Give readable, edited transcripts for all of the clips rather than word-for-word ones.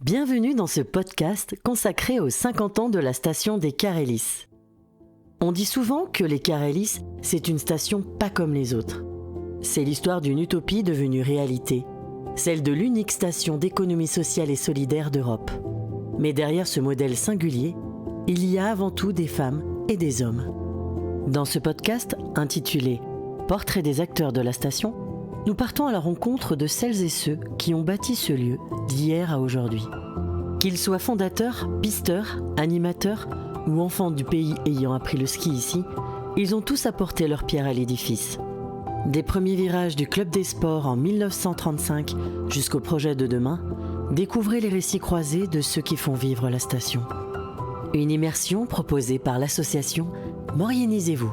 Bienvenue dans ce podcast consacré aux 50 ans de la station des Carélis. On dit souvent que les Carélis, c'est une station pas comme les autres. C'est l'histoire d'une utopie devenue réalité, celle de l'unique station d'économie sociale et solidaire d'Europe. Mais derrière ce modèle singulier, il y a avant tout des femmes et des hommes. Dans ce podcast intitulé « Portrait des acteurs de la station », nous partons à la rencontre de celles et ceux qui ont bâti ce lieu d'hier à aujourd'hui. Qu'ils soient fondateurs, pisteurs, animateurs ou enfants du pays ayant appris le ski ici, ils ont tous apporté leur pierre à l'édifice. Des premiers virages du Club des Sports en 1935 jusqu'au projet de demain, découvrez les récits croisés de ceux qui font vivre la station. Une immersion proposée par l'association Morianisez-vous.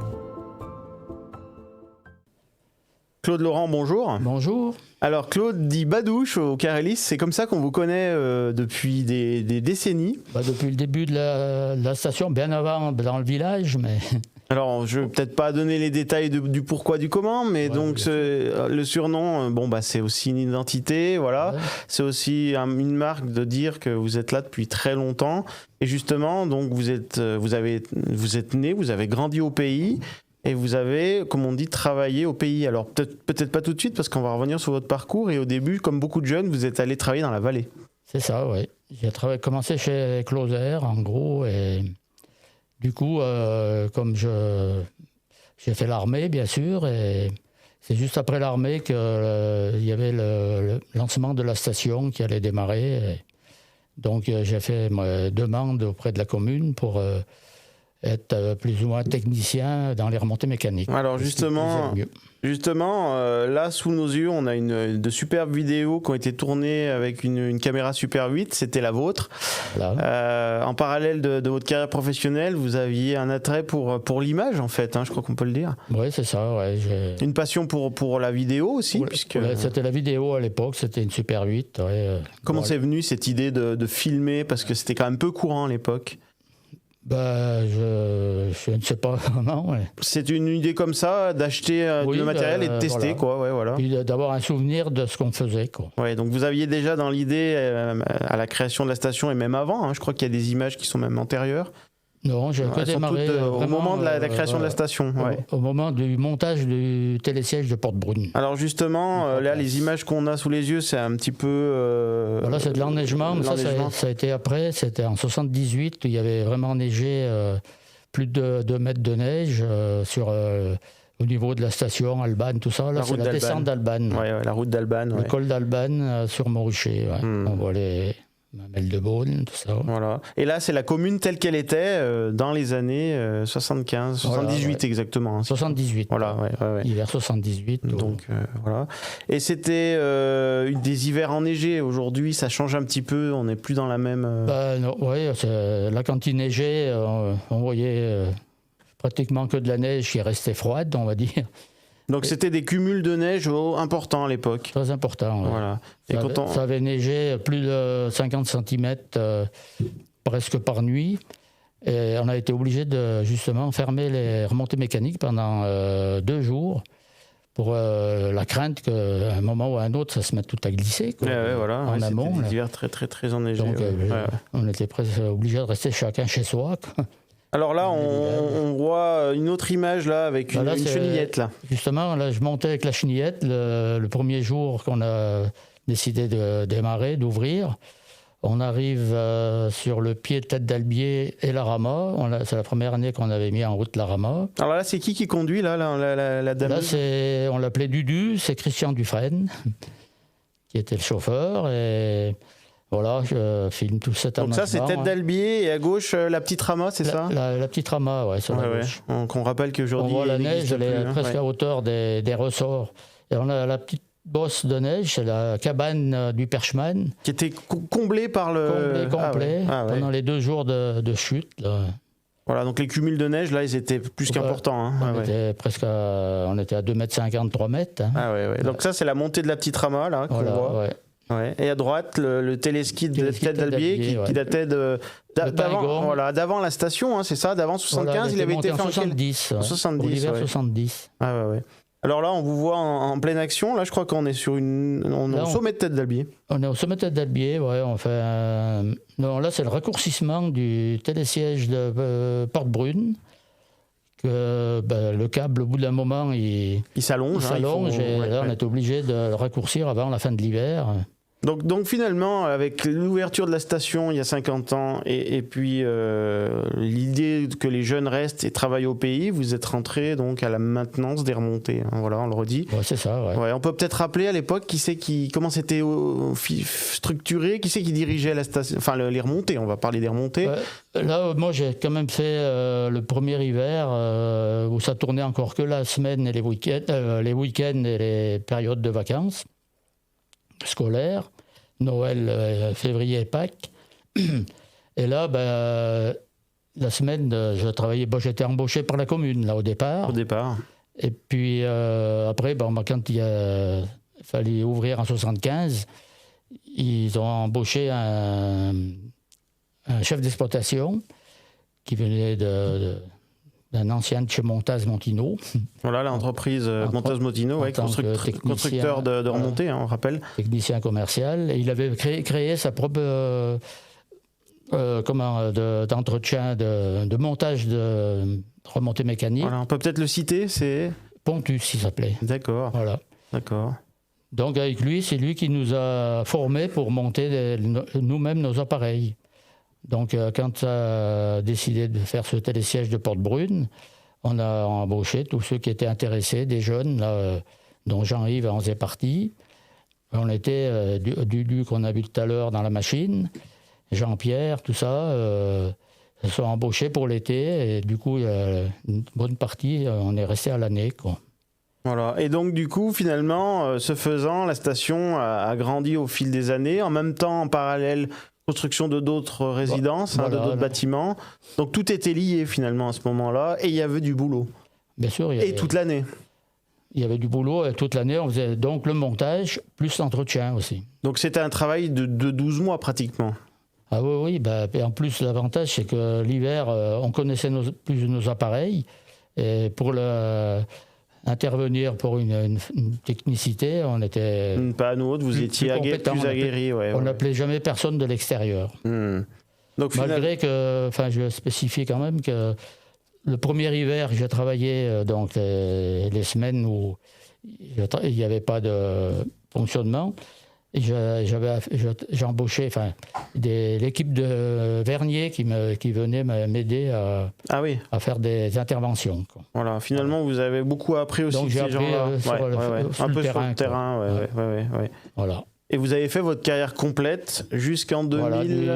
Claude Laurent, bonjour. Bonjour. Alors Claude dit Badouche au Carélis, c'est comme ça qu'on vous connaît depuis des décennies. Depuis le début de la station, bien avant dans le village, mais... Alors je vais peut-être pas donner les détails du pourquoi du comment, mais donc le surnom, c'est aussi une identité, voilà. Ouais. C'est aussi une marque de dire que vous êtes là depuis très longtemps. Et justement, donc vous êtes né, vous avez grandi au pays. Et vous avez, comme on dit, travaillé au pays. Alors peut-être pas tout de suite, parce qu'on va revenir sur votre parcours. Et au début, comme beaucoup de jeunes, vous êtes allé travailler dans la vallée. C'est ça, oui. J'ai commencé chez Closer, en gros. Et du coup, comme j'ai fait l'armée, bien sûr. Et c'est juste après l'armée qu'il y avait le lancement de la station qui allait démarrer. Et donc j'ai fait ma demande auprès de la commune pour... être plus ou moins technicien dans les remontées mécaniques. Alors justement, là sous nos yeux, on a de superbes vidéos qui ont été tournées avec une caméra Super 8, c'était la vôtre. Voilà. En parallèle de votre carrière professionnelle, vous aviez un attrait pour l'image en fait, je crois qu'on peut le dire. Oui, c'est ça. Ouais, une passion pour la vidéo aussi, puisque... C'était la vidéo à l'époque, c'était une Super 8. Comment c'est venu cette idée de filmer, parce que c'était quand même peu courant à l'époque? Je ne sais pas vraiment. Ouais. C'est une idée comme ça, d'acheter du matériel et de tester, voilà. quoi. Ouais, voilà. Puis d'avoir un souvenir de ce qu'on faisait, quoi. Ouais, donc vous aviez déjà dans l'idée, à la création de la station et même avant, je crois qu'il y a des images qui sont même antérieures. Non, j'ai pas démarré au moment de la création de la station. Ouais. Au moment du montage du télésiège de Porte-Brune. Alors justement, là, les images qu'on a sous les yeux, c'est un petit peu... Voilà, c'est de l'enneigement, mais ça a été après, c'était en 78, où il y avait vraiment neigé plus de 2 mètres de neige au niveau de la station, Albanne, tout ça. Là, c'est la descente d'Albanne. Ouais, la route d'Albanne. Le col d'Albanne sur Montruchet. Ouais. On voit les... Mamelle de Beaune, tout ça. Voilà. Et là, c'est la commune telle qu'elle était dans les années 75, 78 voilà, exactement. 78. Voilà, ouais. Hiver 78. Donc, voilà. Et c'était des hivers enneigés. Aujourd'hui, ça change un petit peu. On n'est plus dans la même... non, oui, là, quand il neigeait, on voyait pratiquement que de la neige qui restait froide, on va dire. Donc c'était des cumuls de neige importants à l'époque. Très importants, ouais. Voilà. Ça avait neigé plus de 50 cm presque par nuit. Et on a été obligé de justement fermer les remontées mécaniques pendant 2 jours pour la crainte qu'à un moment ou à un autre, ça se mette tout à glisser. Quoi, voilà. En amont. C'était des hivers très, très, très enneigés. Donc on était presque obligé de rester chacun chez soi, quoi. Alors là, on voit une autre image là avec une chenillette. Là. Justement, là, je montais avec la chenillette le premier jour qu'on a décidé de démarrer, d'ouvrir. On arrive sur le pied de Tête d'Albier et la Rama. C'est la première année qu'on avait mis en route la Rama. Alors là, c'est qui conduit là, la dame? Là, on l'appelait Dudu, c'est Christian Dufresne qui était le chauffeur. Et... Voilà, je filme tout cet Donc ça, c'est Tête d'Albier et à gauche, la petite Rama, c'est ça? La petite Rama, ouais, sur la gauche. Donc on rappelle qu'aujourd'hui... On voit la neige, elle est presque à hauteur des ressorts. Et on a la petite bosse de neige, c'est la cabane du Perchman. Qui était comblée par le... Complet, pendant les 2 jours de chute, là. Voilà, donc les cumuls de neige, là, ils étaient plus qu'importants. On était à 2,50 m, 3 mètres. Hein. Donc ça, c'est la montée de la petite Rama, là, qu'on voit. Ouais. Ouais. Et à droite, le téléski de Tête d'Albier qui datait d'avant la station, c'est ça, d'avant 75, il avait été fait en 70. En 70. L'hiver 70. Ouais. Alors là, on vous voit en pleine action. Là, je crois qu'on est sur on est au sommet de Tête d'Albier. On est au sommet de Tête d'Albier, ouais. On fait non, là, c'est le raccourcissement du télésiège de Porte-Brune. Que le câble, au bout d'un moment, il s'allonge. Et là, on est obligé de le raccourcir avant la fin de l'hiver. Donc finalement, avec l'ouverture de la station il y a 50 ans et puis l'idée que les jeunes restent et travaillent au pays, vous êtes rentré donc à la maintenance des remontées. Hein, voilà, on le redit. Ouais, c'est ça. Ouais. Ouais, on peut peut-être rappeler à l'époque comment c'était structuré, qui c'est qui dirigeait la station, enfin les remontées. On va parler des remontées. Ouais. Là, moi, j'ai quand même fait le premier hiver où ça tournait encore que la semaine et les week-ends et les périodes de vacances scolaires. Noël, février et Pâques. Et là, la semaine, j'étais embauché par la commune, là, au départ. Et puis, après, quand il fallait ouvrir en 75, ils ont embauché un chef d'exploitation qui venait d'un ancien de chez Montaz-Montino. Voilà, l'entreprise Montaz-Montaz-Montino, constructeur de remontées, on rappelle. Technicien commercial. Et il avait créé sa propre d'entretien, de montage de remontées mécaniques. Voilà, on peut peut-être le citer, c'est Pontus, il s'appelait. D'accord. Voilà. D'accord. Donc avec lui, c'est lui qui nous a formés pour monter nous-mêmes nos appareils. Donc, quand on a décidé de faire ce télésiège de Porte-Brune, on a embauché tous ceux qui étaient intéressés, des jeunes, là, dont Jean-Yves en faisait partie. On était du qu'on a vu tout à l'heure dans la machine, Jean-Pierre, tout ça, se sont embauchés pour l'été. Et du coup, une bonne partie, on est resté à l'année, quoi. Voilà. Et donc, du coup, finalement, ce faisant, la station a grandi au fil des années. En même temps, en parallèle, construction de d'autres résidences, de d'autres bâtiments. Donc tout était lié finalement à ce moment-là, et il y avait du boulot. Bien sûr. Et toute l'année. Il y avait du boulot, et toute l'année on faisait donc le montage, plus l'entretien aussi. Donc c'était un travail de 12 mois pratiquement. Ah oui, et en plus l'avantage c'est que l'hiver, on connaissait plus nos appareils, et pour intervenir pour une technicité, on était... Pas nous autres, vous étiez plus aguerris. On n'appelait jamais personne de l'extérieur. Donc, malgré que, je spécifie quand même que le premier hiver, j'ai travaillé donc les semaines où il n'y avait pas de fonctionnement. J'ai embauché l'équipe de Vernier qui venait m'aider à faire des interventions. Quoi. Voilà, finalement, vous avez beaucoup appris aussi. Donc j'ai appris un peu sur le terrain. Ouais. Voilà. Et vous avez fait votre carrière complète jusqu'en 2000...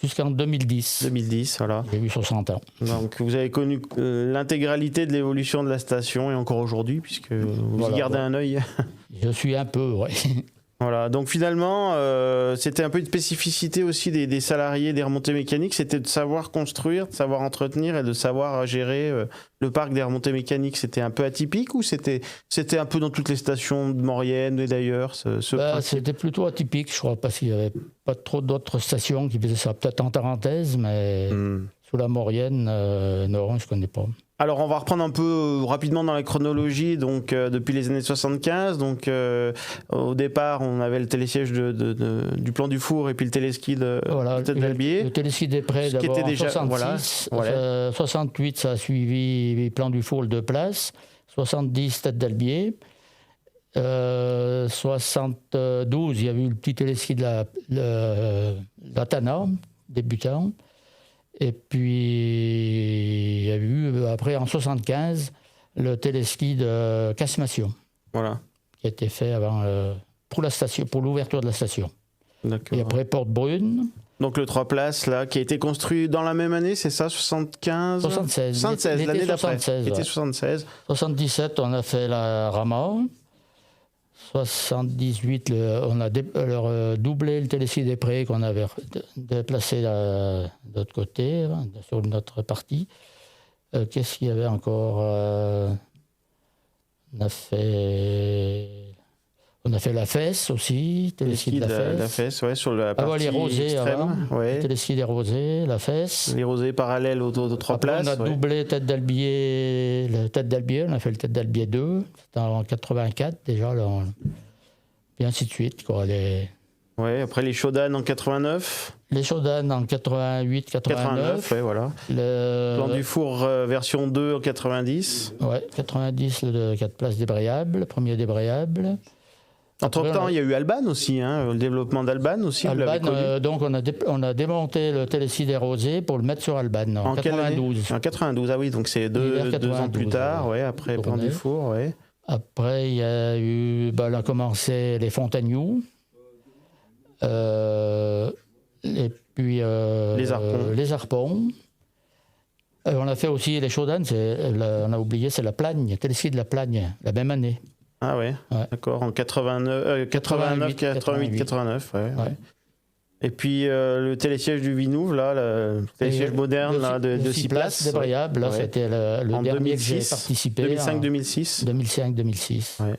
Jusqu'en 2010. 2010, voilà. J'ai eu 60 ans. Donc vous avez connu l'intégralité de l'évolution de la station et encore aujourd'hui, puisque vous y gardez un œil. Je suis un peu, ouais. Voilà, donc finalement, c'était un peu une spécificité aussi des salariés des remontées mécaniques, c'était de savoir construire, de savoir entretenir et de savoir gérer le parc des remontées mécaniques. C'était un peu atypique ou c'était un peu dans toutes les stations de Maurienne et d'ailleurs C'était plutôt atypique, je crois, parce qu'il n'y avait pas trop d'autres stations qui faisaient ça. Peut-être en Tarentaise, mais sous la Maurienne, non, je ne connais pas. Alors on va reprendre un peu rapidement dans la chronologie, donc depuis les années 75, donc au départ on avait le télésiège du plan du four et puis le téléski de Tête d'Albier. Le téléski des Prés d'abord en 66, 68 ça a suivi plan du four, le 2 places, 70 Tête d'Albier, 72 il y a eu le petit téléski de la Tana, débutant. Et puis, il y a eu, après, en 75, le téléski de Casse-Mation. Voilà. Qui a été fait avant, pour l'ouverture de la station. D'accord. Et après, Porte-Brune. Donc, le 3 places, là, qui a été construit dans la même année, c'est ça, 75 76. 76, l'année d'après. 76. 77, on a fait la Rama. 78, on a doublé le téléski des Prés qu'on avait déplacé de l'autre côté, sur notre partie. Qu'est-ce qu'il y avait encore On a fait On a fait la Fesse aussi, téléski de La Fesse, ouais, sur la partie les rosées extrême. Ouais. Téléski des rosées, la Fesse. Les rosées parallèles aux 3 places. On a doublé Tête d'Albier, on a fait le Tête d'Albier 2, c'était en 84 déjà, là, et ainsi de suite. Quoi, Ouais, après les Shodan en 89. Les Shodan en 88, 89. Ouais, voilà. Plan du four version 2 en 90. Ouais, 90, le 4 places débrayables, premier débrayable. Entre-temps, il y a eu Alban aussi, le développement d'Alban aussi. Alban, donc on a démonté le téléski des rosées pour le mettre sur Alban en 92. En 92, ah oui, donc c'est 2 ans plus tard, ouais, après Plan du four, ouais. Après, il y a eu, on a commencé les Fontainhou, et puis les Arpons. On a fait aussi les Shodan, on a oublié, c'est la Plagne, téléski de la Plagne, la même année. Ah ouais. D'accord, en 88, 89, ouais. Et puis le télésiège du Vinouve, là, le télésiège moderne là, de 6 places. Débrayable, là, c'était le dernier 2006, que j'ai participé. 2005-2006. 2005-2006 Ouais.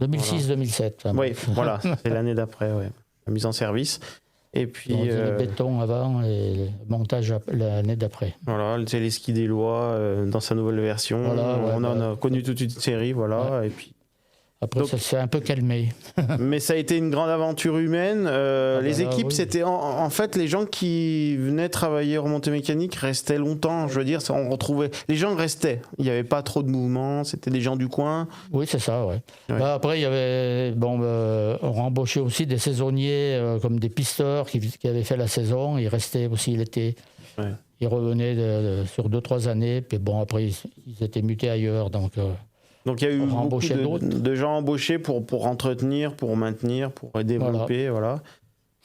2006-2007. Oui, voilà, c'est l'année d'après, ouais. La mise en service. Et puis. Le béton avant et le montage l'année d'après. Voilà, le téléski des lois dans sa nouvelle version. Voilà, on a connu toute une série, voilà. Ouais. Et puis. Après, donc, ça s'est un peu calmé. Mais ça a été une grande aventure humaine. Les équipes, c'était en fait les gens qui venaient travailler remontée mécanique restaient longtemps. Je veux dire, on retrouvait. Les gens restaient. Il n'y avait pas trop de mouvement. C'était des gens du coin. Oui, c'est ça. Ouais. Après, il y avait on embauchait aussi des saisonniers comme des pisteurs qui avaient fait la saison. Ils restaient aussi l'été. Ouais. Ils revenaient sur 2-3 années. Puis après, ils étaient mutés ailleurs. Donc il y a eu beaucoup de gens embauchés pour entretenir, pour maintenir, pour développer, voilà.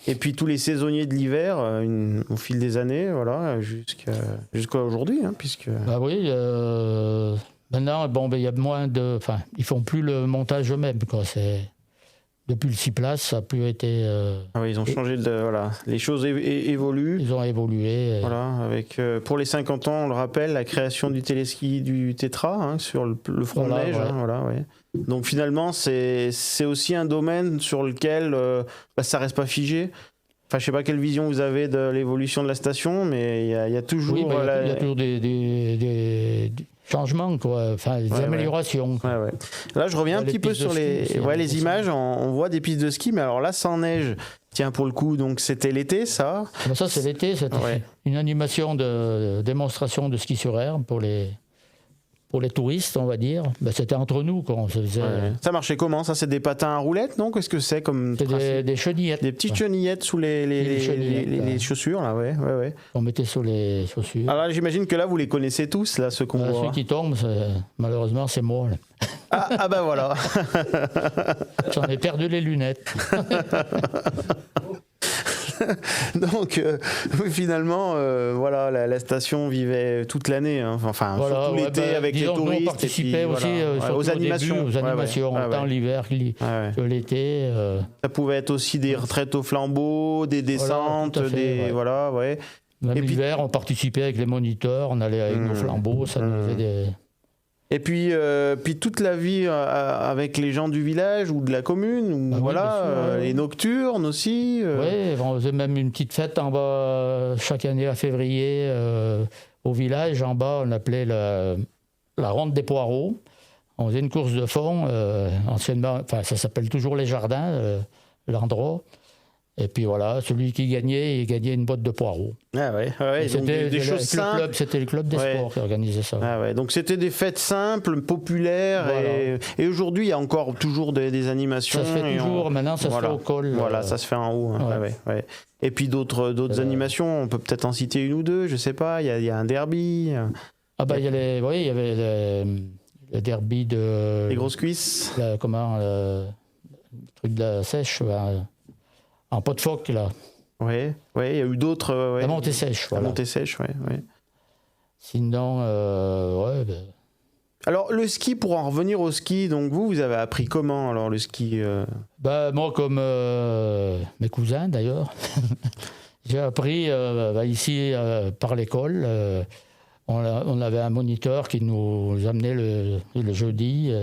Et puis tous les saisonniers de l'hiver, au fil des années, voilà, jusqu'à aujourd'hui, puisque. Bah oui. Maintenant, il y a moins de, ils font plus le montage eux-mêmes, quoi. Depuis le 6 places, ça n'a plus été. Ils ont changé les choses évoluent. Ils ont évolué. Voilà, avec pour les 50 ans, on le rappelle, la création du téléski du Tétra sur le front de neige. Ouais. Donc finalement, c'est aussi un domaine sur lequel ça reste pas figé. Enfin, je sais pas quelle vision vous avez de l'évolution de la station, mais il y a toujours. Oui, il y a toujours des changements, quoi. Des améliorations. Ouais. Là, je reviens un petit peu sur les images. On voit des pistes de ski, mais alors là, sans neige. Tiens, pour le coup, donc c'était l'été, ça. Ça, c'est l'été. C'était une animation de démonstration de ski sur herbe pour les touristes, on va dire. C'était entre nous, quoi. On se faisait... Ça marchait comment, ça? C'est des patins à roulettes, non? Qu'est-ce que c'est comme C'est des chenillettes. Des petites chenillettes sous les chaussures, là, ouais. On mettait sur les chaussures. Alors là, j'imagine que là, vous les connaissez tous, là, ceux qu'on voit. Ceux qui tombent, malheureusement, c'est moi. Là. Ah ben voilà. J'en ai perdu les lunettes. Donc finalement, la station vivait toute l'année, surtout l'été avec les touristes. Nous, on participait aussi aux animations, autant l'hiver que l'été. Ça pouvait être aussi des retraites au flambeau, des descentes, Même l'hiver, on participait avec les moniteurs, on allait avec nos flambeaux, ça nous faisait des... Et puis toute la vie avec les gens du village ou de la commune, les nocturnes aussi. Oui, on faisait même une petite fête en bas chaque année à février au village. En bas, on appelait la ronde des poireaux. On faisait une course de fond, anciennement, ça s'appelle toujours les jardins, l'endroit. Et puis voilà, celui qui gagnait, il gagnait une boîte de poireaux. Ah ouais, donc des choses simples. C'était le club des sports qui organisait ça. Ah ouais, donc c'était des fêtes simples, populaires. Et aujourd'hui, il y a encore toujours des animations. Ça se fait toujours, maintenant ça se fait au col. Voilà, ça se fait en haut. Et puis d'autres animations, on peut peut-être en citer une ou deux, je sais pas, il y a un derby. Il y avait le derby de... Les grosses cuisses. Le truc de la sèche, en pot de phoque, là. Oui, il y a eu d'autres. La montée sèche, voilà. La montée sèche, oui. Sinon, Alors, le ski, pour en revenir au ski, donc vous avez appris comment, alors, le ski Moi, comme mes cousins, d'ailleurs. J'ai appris ici, par l'école. On avait un moniteur qui nous amenait le jeudi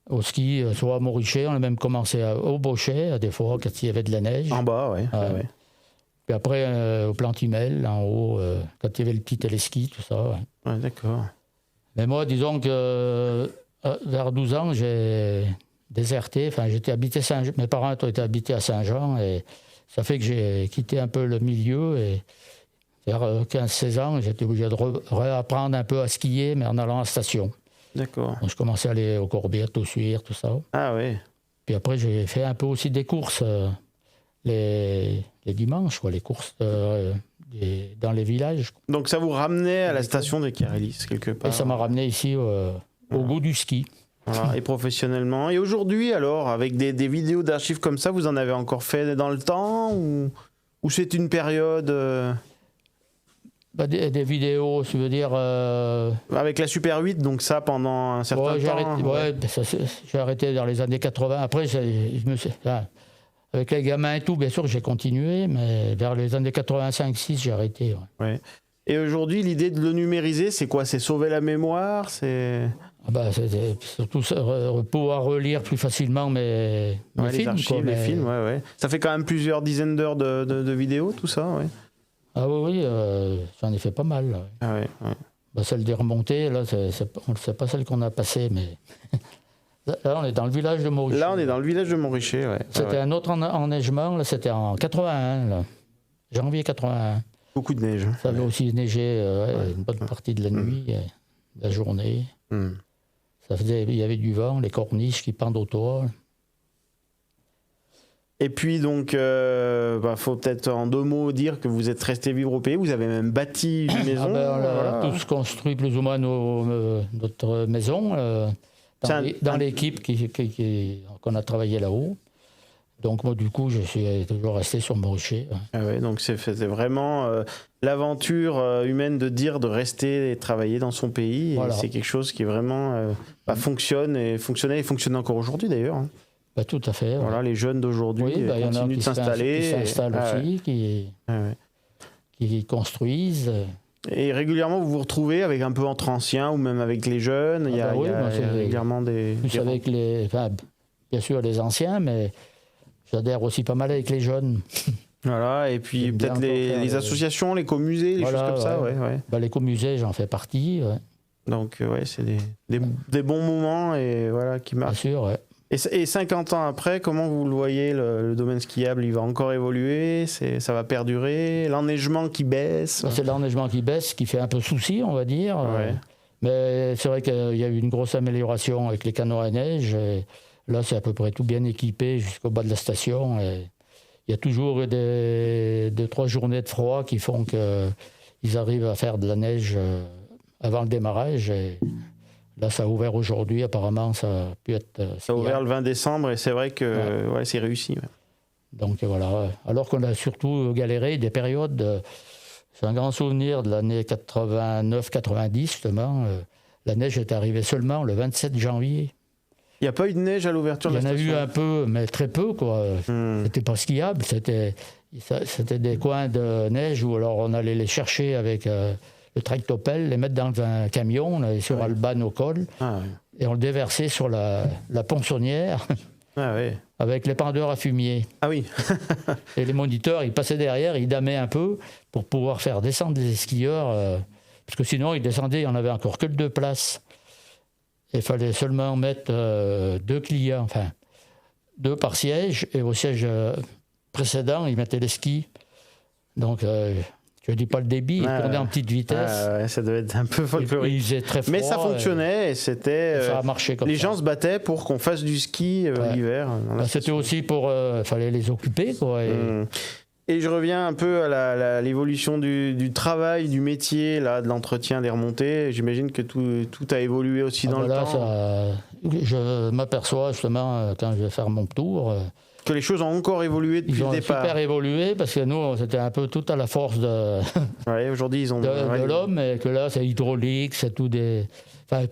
au ski, soit à Morichet, on a même commencé au Bochet, des fois, quand il y avait de la neige. En bas, ouais. Ouais. Puis après, au Plantimel, en haut, quand il y avait le petit téléski, tout ça. Ouais. Ouais, d'accord. Mais moi, disons que vers 12 ans, j'ai déserté. Enfin, mes parents étaient habités à Saint-Jean, et ça fait que j'ai quitté un peu le milieu. Et vers 15-16 ans, j'étais obligé de réapprendre un peu à skier, mais en allant à la station. D'accord. Donc, je commençais à aller au Corbière, au Suire, tout ça. Ah oui. Puis après, j'ai fait un peu aussi des courses les dimanches, quoi, les courses dans les villages. Donc ça vous ramenait à la station des Carélis, quelque part. Et ça m'a ramené ici au goût du ski. Voilà, et professionnellement. Et aujourd'hui, alors, avec des vidéos d'archives comme ça, vous en avez encore fait dans le temps ou c'est une période des vidéos, je veux dire... Avec la Super 8, donc ça, pendant un certain temps. J'ai arrêté dans les années 80. Après, avec les gamins et tout, bien sûr, j'ai continué, mais vers les années 85-6, j'ai arrêté. Ouais. Et aujourd'hui, l'idée de le numériser, c'est quoi? C'est sauver la mémoire? C'est surtout pouvoir relire plus facilement mes films. Les films, ouais. Ça fait quand même plusieurs dizaines d'heures de vidéos, tout ça, ouais. Ah oui, j'en ai fait pas mal. Ouais. Ah ouais. Celle des remontées, là, c'est pas celle qu'on a passée, mais... Là, on est dans le village de Morichet. Là, on est dans le village de Morichet, ouais. C'était un autre enneigement, là, c'était en 81, là. Janvier 81. Beaucoup de neige. Ça avait aussi neigé une bonne partie de la nuit, de la journée. Il y avait du vent, les corniches qui pendent au toit. Et puis donc, faut peut-être en 2 mots dire que vous êtes resté vivre au pays, vous avez même bâti une maison. On a tous construit plus ou moins notre maison dans l'équipe qu'on a travaillé là-haut. Donc moi du coup je suis toujours resté sur Morichet. Ah ouais, donc c'était vraiment l'aventure humaine de rester et travailler dans son pays. Voilà. Et c'est quelque chose qui vraiment fonctionne et fonctionne encore aujourd'hui d'ailleurs. Hein. Tout à fait. Voilà, les jeunes d'aujourd'hui continuent de s'installer. Qui s'installent aussi, qui construisent. Et régulièrement, vous vous retrouvez avec un peu entre anciens ou même avec les jeunes. Il y a régulièrement des... avec bien sûr les anciens, mais j'adhère aussi pas mal avec les jeunes. Voilà, et puis peut-être les associations, l'écomusée, les choses comme ça. Ouais. L'écomusée, j'en fais partie. Ouais. Donc, c'est des bons moments et voilà, qui marquent. Bien sûr, ouais. Et 50 ans après, comment vous le voyez, le domaine skiable? Il va encore évoluer, ça va perdurer, l'enneigement qui baisse? C'est l'enneigement qui baisse, qui fait un peu souci, on va dire. Ouais. Mais c'est vrai qu'il y a eu une grosse amélioration avec les canons à neige. Et là, c'est à peu près tout bien équipé jusqu'au bas de la station. Et il y a toujours 2-3 journées de froid qui font qu'ils arrivent à faire de la neige avant le démarrage. Et là, ça a ouvert aujourd'hui, apparemment, ça a pu être... Ça a ouvert le 20 décembre et c'est vrai que c'est réussi. Ouais. Donc voilà, alors qu'on a surtout galéré des périodes... J'ai un grand souvenir de l'année 89-90, justement. La neige est arrivée seulement le 27 janvier. Il n'y a pas eu de neige à l'ouverture de la station? Il y en a eu un peu, mais très peu, quoi. C'était pas skiable, c'était des coins de neige où alors on allait les chercher avec... le tractopelle, les mettre dans un camion là, sur Alban au col, et on le déversait sur la ponçonnière avec les pendeurs à fumier. Ah oui. Et les moniteurs, ils passaient derrière, ils damaient un peu pour pouvoir faire descendre les skieurs, parce que sinon, ils descendaient, il n'y en avait encore que 2 places. Il fallait seulement mettre 2 clients, enfin 2 par siège, et au siège précédent, ils mettaient les skis. Donc... je ne dis pas le débit, il tournait en petite vitesse. Ça devait être un peu folklorique. Il faisait très froid. Mais ça fonctionnait et c'était... ça a marché comme ça. Les gens se battaient pour qu'on fasse du ski l'hiver. C'était aussi pour... fallait les occuper, quoi. Et je reviens un peu à l'évolution du travail, du métier, là, de l'entretien des remontées. J'imagine que tout a évolué aussi dans le temps. Je m'aperçois justement, quand je vais faire mon tour... que les choses ont encore évolué depuis le départ. Ils ont super évolué parce que nous, c'était un peu tout à la force aujourd'hui, ils ont de l'homme, et que là, c'est hydraulique, c'est tout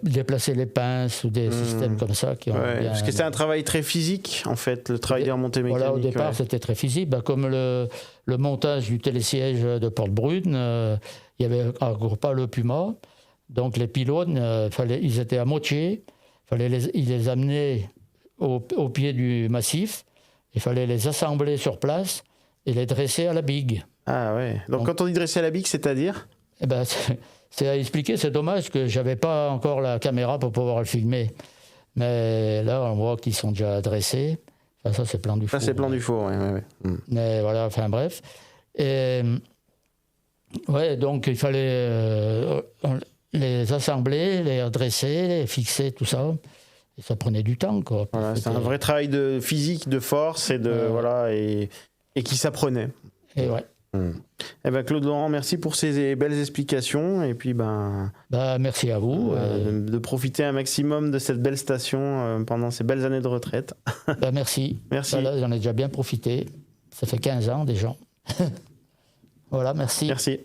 déplacer les pinces ou des systèmes comme ça. Parce que c'est un travail très physique, en fait, le travail des remontées mécaniques. Voilà, au départ, c'était très physique. Comme le montage du télésiège de Porte-Brune, il n'y avait encore pas le Puma. Donc les pylônes, ils étaient à moitié. fallait les amener au pied du massif. Il fallait les assembler sur place et les dresser à la bigue. Ah ouais. Donc quand on dit dresser à la bigue, c'est-à-dire ? Eh ben, c'est à expliquer. C'est dommage que j'avais pas encore la caméra pour pouvoir le filmer. Mais là, on voit qu'ils sont déjà dressés. Enfin, ça, c'est plan du four. Ça, c'est plan du four, ouais. Mais voilà, enfin bref. Et ouais, donc il fallait les assembler, les redresser, les fixer, tout ça. Et ça prenait du temps, quoi. Voilà, c'est un vrai travail de physique, de force et et qui s'apprenait. Et ouais. Eh ben Claude Laurent, merci pour ces belles explications et puis merci à vous. De profiter un maximum de cette belle station pendant ces belles années de retraite. Merci. Merci. Voilà, j'en ai déjà bien profité. Ça fait 15 ans déjà. Voilà, merci. Merci.